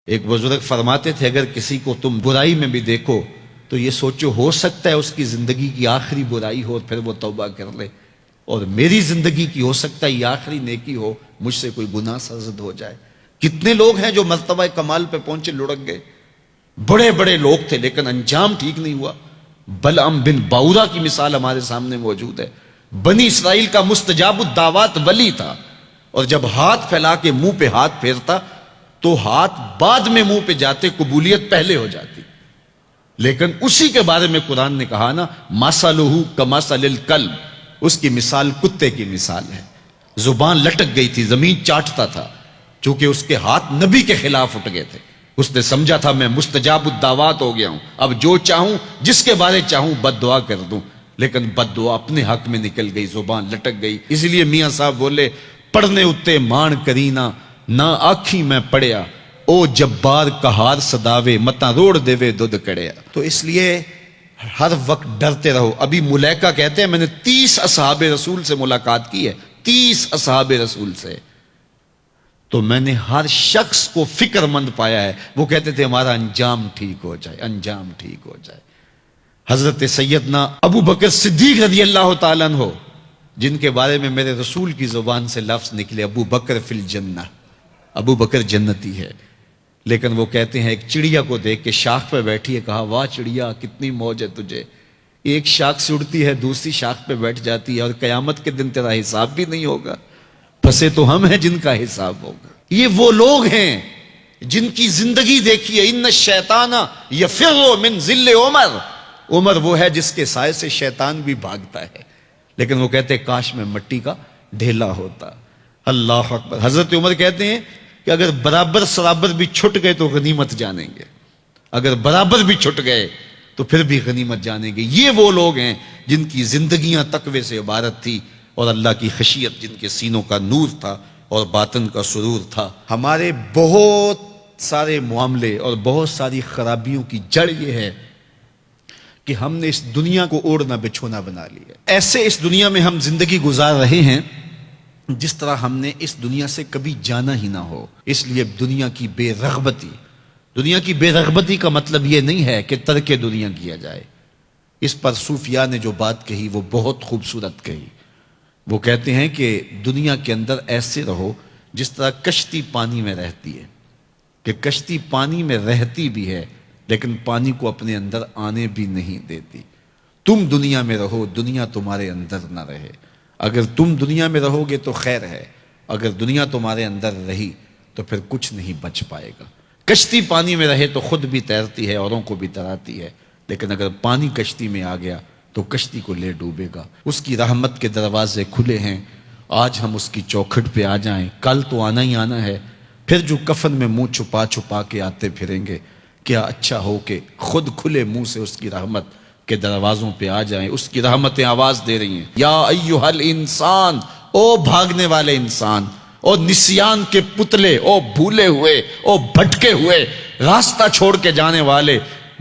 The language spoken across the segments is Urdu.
ایک بزرگ فرماتے تھے اگر کسی کو تم برائی میں بھی دیکھو تو یہ سوچو ہو سکتا ہے اس کی زندگی کی آخری برائی ہو پھر وہ توبہ کر لے، اور میری زندگی کی ہو سکتا ہے یہ آخری نیکی ہو، مجھ سے کوئی گناہ سرزد ہو جائے۔ کتنے لوگ ہیں جو مرتبہ کمال پہ پہنچے لڑک گئے، بڑے بڑے لوگ تھے لیکن انجام ٹھیک نہیں ہوا۔ بلعم بن باورا کی مثال ہمارے سامنے موجود ہے۔ بنی اسرائیل کا مستجاب الدعوات ولی تھا، اور جب ہاتھ پھیلا کے منہ پہ ہاتھ پھیرتا تو ہاتھ بعد میں منہ پہ جاتے، قبولیت پہلے ہو جاتی۔ لیکن اسی کے بارے میں قرآن نے کہا نا، مَثَلُهُ كَمَثَلِ الْكَلْبِ، اس کی مثال کتے کی مثال ہے۔ زبان لٹک گئی تھی، زمین چاٹتا تھا، چونکہ اس کے ہاتھ نبی کے خلاف اٹھ گئے تھے۔ اس نے سمجھا تھا میں مستجاب الدعوات ہو گیا ہوں، اب جو چاہوں جس کے بارے چاہوں بد دعا کر دوں، لیکن بد دعا اپنے حق میں نکل گئی، زبان لٹک گئی۔ اس لیے میاں صاحب بولے، پڑھنے اتے مان کرینا نہ آکھی میں پڑھیا، او جبار کہار صداوے متا روڑ دیوے دودھ کڑیا۔ تو اس لیے ہر وقت ڈرتے رہو۔ ابھی ملیکہ کہتے ہیں میں نے 30 اصحاب رسول سے ملاقات کی ہے، 30 اصحاب رسول سے، تو میں نے ہر شخص کو فکر مند پایا ہے۔ وہ کہتے تھے ہمارا انجام ٹھیک ہو جائے، انجام ٹھیک ہو جائے۔ حضرت سیدنا ابو بکر صدیق رضی اللہ تعالیٰ عنہ، جن کے بارے میں میرے رسول کی زبان سے لفظ نکلے، ابو بکر فی الجنہ، ابو بکر جنتی ہے، لیکن وہ کہتے ہیں ایک چڑیا کو دیکھ کے شاخ پہ بیٹھی ہے، کہا واہ چڑیا کتنی موج ہے تجھے، ایک شاخ سے اڑتی ہے دوسری شاخ پہ بیٹھ جاتی ہے، اور قیامت کے دن تیرا حساب بھی نہیں ہوگا، پھنسے تو ہم ہیں جن کا حساب ہوگا۔ یہ وہ لوگ ہیں جن کی زندگی دیکھیے، ان الشیطان یفر من ظل عمر، عمر وہ ہے جس کے سائے سے شیطان بھی بھاگتا ہے، لیکن وہ کہتے ہیں کاش میں مٹی کا ڈھیلا ہوتا۔ اللہ اکبر۔ حضرت عمر کہتے ہیں کہ اگر برابر سرابر بھی چھٹ گئے تو غنیمت جانیں گے، اگر برابر بھی چھٹ گئے تو پھر بھی غنیمت جانیں گے۔ یہ وہ لوگ ہیں جن کی زندگیاں تقوی سے عبارت تھی، اور اللہ کی خشیت جن کے سینوں کا نور تھا اور باطن کا سرور تھا۔ ہمارے بہت سارے معاملے اور بہت ساری خرابیوں کی جڑ یہ ہے کہ ہم نے اس دنیا کو اوڑھنا بچھونا بنا لیا۔ ایسے اس دنیا میں ہم زندگی گزار رہے ہیں جس طرح ہم نے اس دنیا سے کبھی جانا ہی نہ ہو۔ اس لیے دنیا کی بے رغبتی، دنیا کی بے رغبتی کا مطلب یہ نہیں ہے کہ ترک دنیا کیا جائے۔ اس پر صوفیاء نے جو بات کہی وہ بہت خوبصورت کہی۔ وہ کہتے ہیں کہ دنیا کے اندر ایسے رہو جس طرح کشتی پانی میں رہتی ہے، کہ کشتی پانی میں رہتی بھی ہے لیکن پانی کو اپنے اندر آنے بھی نہیں دیتی۔ تم دنیا میں رہو، دنیا تمہارے اندر نہ رہے۔ اگر تم دنیا میں رہو گے تو خیر ہے، اگر دنیا تمہارے اندر رہی تو پھر کچھ نہیں بچ پائے گا۔ کشتی پانی میں رہے تو خود بھی تیرتی ہے، اوروں کو بھی تراتی ہے، لیکن اگر پانی کشتی میں آ گیا تو کشتی کو لے ڈوبے گا۔ اس کی رحمت کے دروازے کھلے ہیں، آج ہم اس کی چوکھٹ پہ آ جائیں، کل تو آنا ہی آنا ہے۔ پھر جو کفن میں منہ چھپا چھپا کے آتے پھریں گے، کیا اچھا ہو کہ خود کھلے منہ سے اس کی رحمت کے دروازوں پہ آ جائیں۔ اس کی رحمتیں آواز دے رہی ہیں، یا ایھا الانسان، او بھاگنے والے انسان، او نسیان کے پتلے، او بھولے ہوئے، او بھٹکے ہوئے، راستہ چھوڑ کے جانے والے،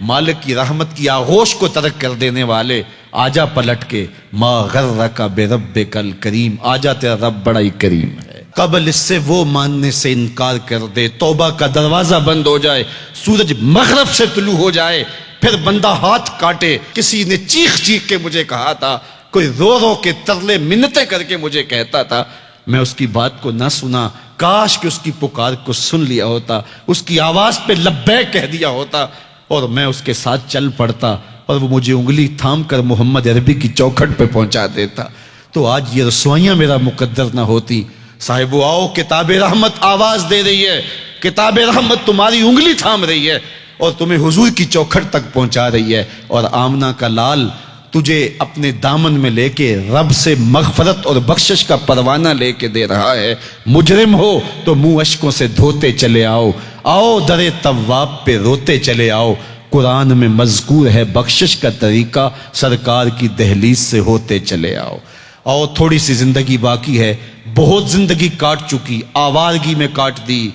مالک کی رحمت کی آغوش کو ترک کر دینے والے، آجا پلٹ کے، ما غرک بربک الکریم، آجا تیرا رب بڑا ہی کریم ہے۔ قبل اس سے وہ ماننے سے انکار کر دے، توبہ کا دروازہ بند ہو جائے، سورج مغرب سے طلوع ہو جائے، پھر بندہ ہاتھ کاٹے۔ کسی نے چیخ چیخ کے مجھے کہا تھا، کوئی رو رو کے ترلے منتیں کر کے مجھے کہتا تھا، میں اس کی بات کو نہ سنا، کاش کہ اس کی پکار کو سن لیا ہوتا، اس کی آواز پہ لبیک کہہ دیا ہوتا، اور میں اس کے ساتھ چل پڑتا، اور وہ مجھے انگلی تھام کر محمد عربی کی چوکھٹ پہ پہنچا دیتا، تو آج یہ رسوائیاں میرا مقدر نہ ہوتی۔ صاحبو آؤ، کتاب رحمت آواز دے رہی ہے، کتاب رحمت تمہاری انگلی تھام رہی ہے اور تمہیں حضور کی چوکھٹ تک پہنچا رہی ہے، اور آمنہ کا لال تجھے اپنے دامن میں لے کے رب سے مغفرت اور بخشش کا پروانہ لے کے دے رہا ہے۔ مجرم ہو تو منہ اشکوں سے دھوتے چلے آؤ، آؤ در تواب پہ روتے چلے آؤ، قرآن میں مذکور ہے بخشش کا طریقہ، سرکار کی دہلیز سے ہوتے چلے آؤ۔ اور تھوڑی سی زندگی باقی ہے، بہت زندگی کاٹ چکی، آوارگی میں کاٹ دی،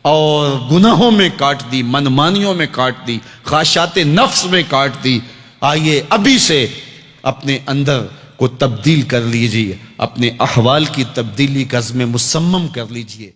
اور گناہوں میں کاٹ دی، منمانیوں میں کاٹ دی، خواہشات نفس میں کاٹ دی۔ آئیے ابھی سے اپنے اندر کو تبدیل کر لیجئے، اپنے احوال کی تبدیلی کا عزم مصمم کر لیجئے۔